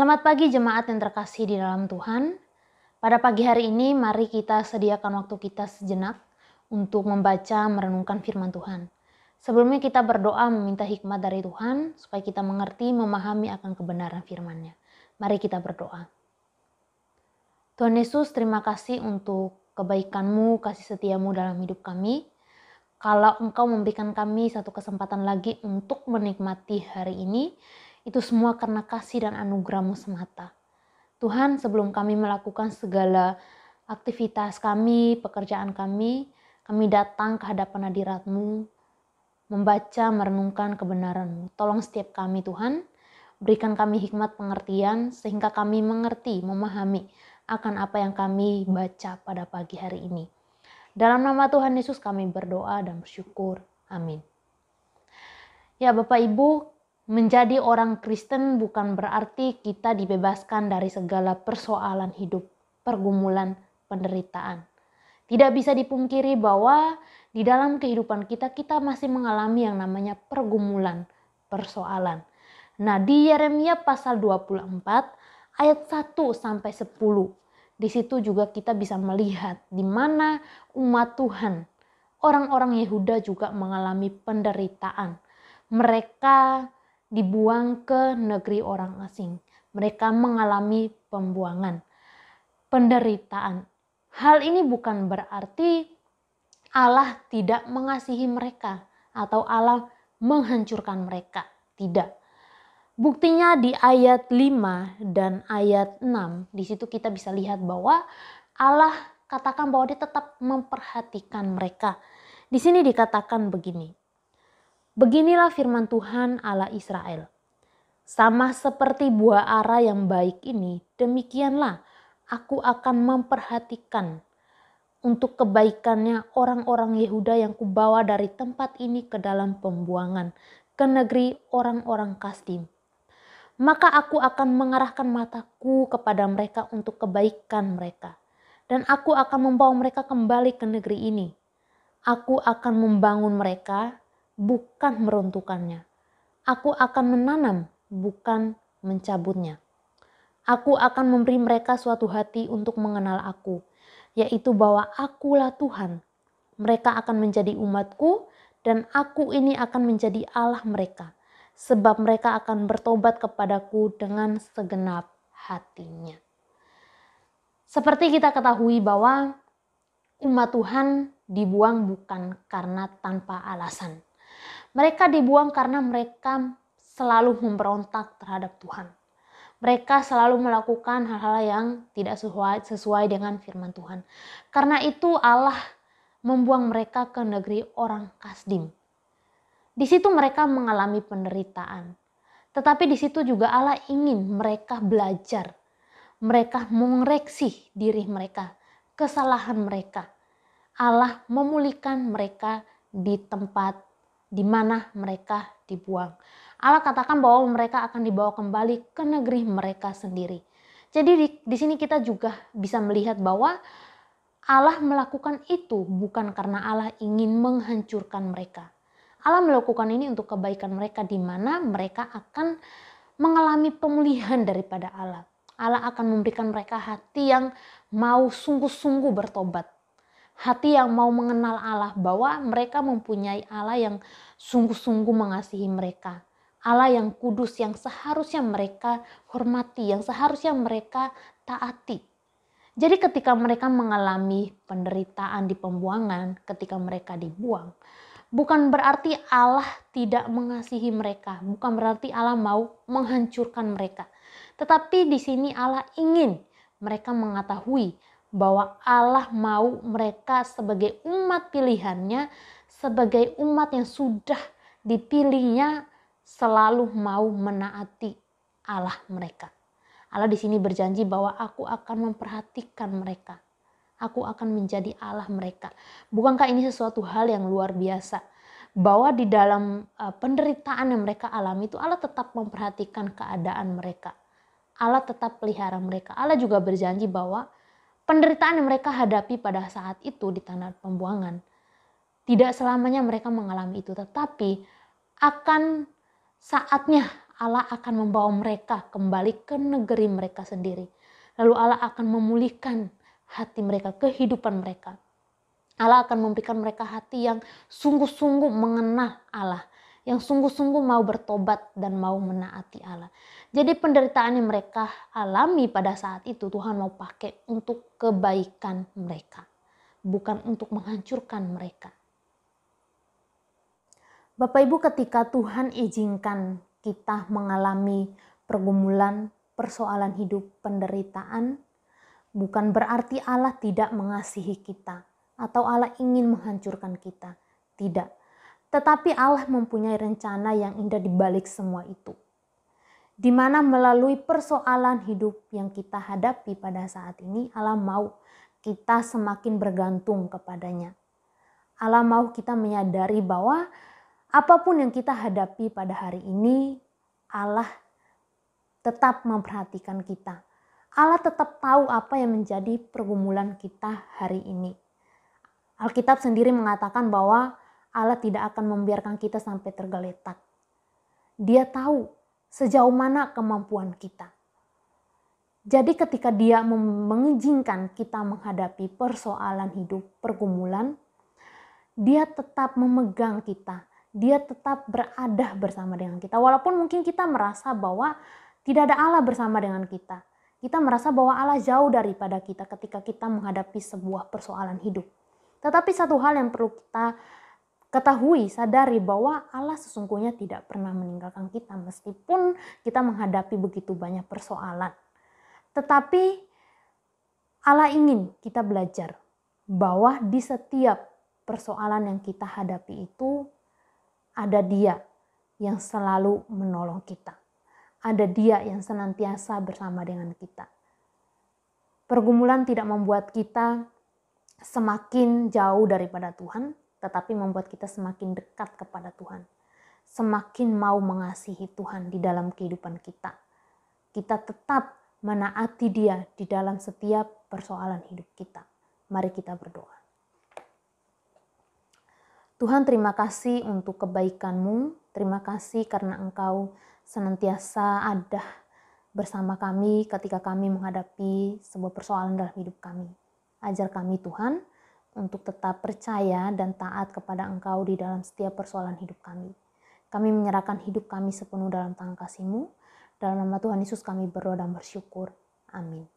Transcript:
Selamat pagi jemaat yang terkasih di dalam Tuhan. Pada pagi hari ini mari kita sediakan waktu kita sejenak untuk membaca merenungkan firman Tuhan. Sebelumnya kita berdoa meminta hikmat dari Tuhan supaya kita mengerti memahami akan kebenaran firman-Nya. Mari kita berdoa. Tuhan Yesus, terima kasih untuk kebaikan-Mu, kasih setia-Mu dalam hidup kami. Kalau Engkau memberikan kami satu kesempatan lagi untuk menikmati hari ini, itu semua karena kasih dan anugerah-Mu semata. Tuhan, sebelum kami melakukan segala aktivitas kami, pekerjaan kami datang ke hadapan hadirat-Mu, membaca, merenungkan kebenaran-Mu. Tolong setiap kami Tuhan, berikan kami hikmat pengertian sehingga kami mengerti, memahami akan apa yang kami baca pada pagi hari ini. Dalam nama Tuhan Yesus kami berdoa dan bersyukur. Amin. Ya Bapak Ibu, menjadi orang Kristen bukan berarti kita dibebaskan dari segala persoalan hidup, pergumulan, penderitaan. Tidak bisa dipungkiri bahwa di dalam kehidupan kita masih mengalami yang namanya pergumulan, persoalan. Nah, di Yeremia pasal 24 ayat 1 sampai 10. Di situ juga kita bisa melihat di mana umat Tuhan, orang-orang Yehuda juga mengalami penderitaan. Mereka dibuang ke negeri orang asing. Mereka mengalami pembuangan, penderitaan. Hal ini bukan berarti Allah tidak mengasihi mereka atau Allah menghancurkan mereka. Tidak. Buktinya di ayat 5 dan ayat 6, di situ kita bisa lihat bahwa Allah katakan bahwa dia tetap memperhatikan mereka. Di sini dikatakan begini. Beginilah firman Tuhan Allah Israel. Sama seperti buah ara yang baik ini, demikianlah aku akan memperhatikan untuk kebaikannya orang-orang Yehuda yang kubawa dari tempat ini ke dalam pembuangan, ke negeri orang-orang Kasdim. Maka aku akan mengarahkan mataku kepada mereka untuk kebaikan mereka. Dan aku akan membawa mereka kembali ke negeri ini. Aku akan membangun mereka, bukan meruntuhkannya. Aku akan menanam, bukan mencabutnya. Aku akan memberi mereka suatu hati untuk mengenal aku, yaitu bahwa akulah Tuhan. Mereka akan menjadi umatku, dan aku ini akan menjadi Allah mereka. Sebab mereka akan bertobat kepadaku dengan segenap hatinya. Seperti kita ketahui bahwa umat Tuhan dibuang bukan karena tanpa alasan. Mereka dibuang karena mereka selalu memberontak terhadap Tuhan. Mereka selalu melakukan hal-hal yang tidak sesuai dengan firman Tuhan. Karena itu Allah membuang mereka ke negeri orang Kasdim. Di situ mereka mengalami penderitaan. Tetapi di situ juga Allah ingin mereka belajar. Mereka mengoreksi diri mereka, kesalahan mereka. Allah memulihkan mereka di tempat di mana mereka dibuang. Allah katakan bahwa mereka akan dibawa kembali ke negeri mereka sendiri. Jadi di sini kita juga bisa melihat bahwa Allah melakukan itu bukan karena Allah ingin menghancurkan mereka. Allah melakukan ini untuk kebaikan mereka di mana mereka akan mengalami pemulihan daripada Allah. Allah akan memberikan mereka hati yang mau sungguh-sungguh bertobat. Hati yang mau mengenal Allah, bahwa mereka mempunyai Allah yang sungguh-sungguh mengasihi mereka. Allah yang kudus yang seharusnya mereka hormati, yang seharusnya mereka taati. Jadi ketika mereka mengalami penderitaan di pembuangan, ketika mereka dibuang, bukan berarti Allah tidak mengasihi mereka, bukan berarti Allah mau menghancurkan mereka. Tetapi di sini Allah ingin mereka mengetahui bahwa Allah mau mereka sebagai umat pilihannya, sebagai umat yang sudah dipilihnya, selalu mau menaati Allah mereka. Allah di sini berjanji bahwa aku akan memperhatikan mereka. Aku akan menjadi Allah mereka. Bukankah ini sesuatu hal yang luar biasa? Bahwa di dalam penderitaan yang mereka alami itu Allah tetap memperhatikan keadaan mereka. Allah tetap pelihara mereka. Allah juga berjanji bahwa penderitaan yang mereka hadapi pada saat itu di tanah pembuangan, tidak selamanya mereka mengalami itu. Tetapi akan saatnya Allah akan membawa mereka kembali ke negeri mereka sendiri. Lalu Allah akan memulihkan hati mereka, kehidupan mereka. Allah akan memberikan mereka hati yang sungguh-sungguh mengenal Allah, yang sungguh-sungguh mau bertobat dan mau menaati Allah. Jadi penderitaan yang mereka alami pada saat itu Tuhan mau pakai untuk kebaikan mereka, bukan untuk menghancurkan mereka. Bapak Ibu, ketika Tuhan izinkan kita mengalami pergumulan, persoalan hidup, penderitaan, bukan berarti Allah tidak mengasihi kita atau Allah ingin menghancurkan kita. Tidak. Tetapi Allah mempunyai rencana yang indah di balik semua itu. Di mana melalui persoalan hidup yang kita hadapi pada saat ini, Allah mau kita semakin bergantung kepadanya. Allah mau kita menyadari bahwa apapun yang kita hadapi pada hari ini, Allah tetap memperhatikan kita. Allah tetap tahu apa yang menjadi pergumulan kita hari ini. Alkitab sendiri mengatakan bahwa Allah tidak akan membiarkan kita sampai tergeletak. Dia tahu sejauh mana kemampuan kita. Jadi ketika Dia mengizinkan kita menghadapi persoalan hidup, pergumulan, Dia tetap memegang kita. Dia tetap berada bersama dengan kita. Walaupun mungkin kita merasa bahwa tidak ada Allah bersama dengan kita. Kita merasa bahwa Allah jauh daripada kita ketika kita menghadapi sebuah persoalan hidup. Tetapi satu hal yang perlu kita ketahui, sadari bahwa Allah sesungguhnya tidak pernah meninggalkan kita meskipun kita menghadapi begitu banyak persoalan. Tetapi Allah ingin kita belajar bahwa di setiap persoalan yang kita hadapi itu ada Dia yang selalu menolong kita. Ada Dia yang senantiasa bersama dengan kita. Pergumulan tidak membuat kita semakin jauh daripada Tuhan, tetapi membuat kita semakin dekat kepada Tuhan. Semakin mau mengasihi Tuhan di dalam kehidupan kita. Kita tetap menaati Dia di dalam setiap persoalan hidup kita. Mari kita berdoa. Tuhan, terima kasih untuk kebaikan-Mu. Terima kasih karena Engkau senantiasa ada bersama kami ketika kami menghadapi sebuah persoalan dalam hidup kami. Ajar kami Tuhan untuk tetap percaya dan taat kepada Engkau di dalam setiap persoalan hidup kami. Kami menyerahkan hidup kami sepenuh dalam tangan kasih-Mu. Dalam nama Tuhan Yesus kami berdoa dan bersyukur. Amin.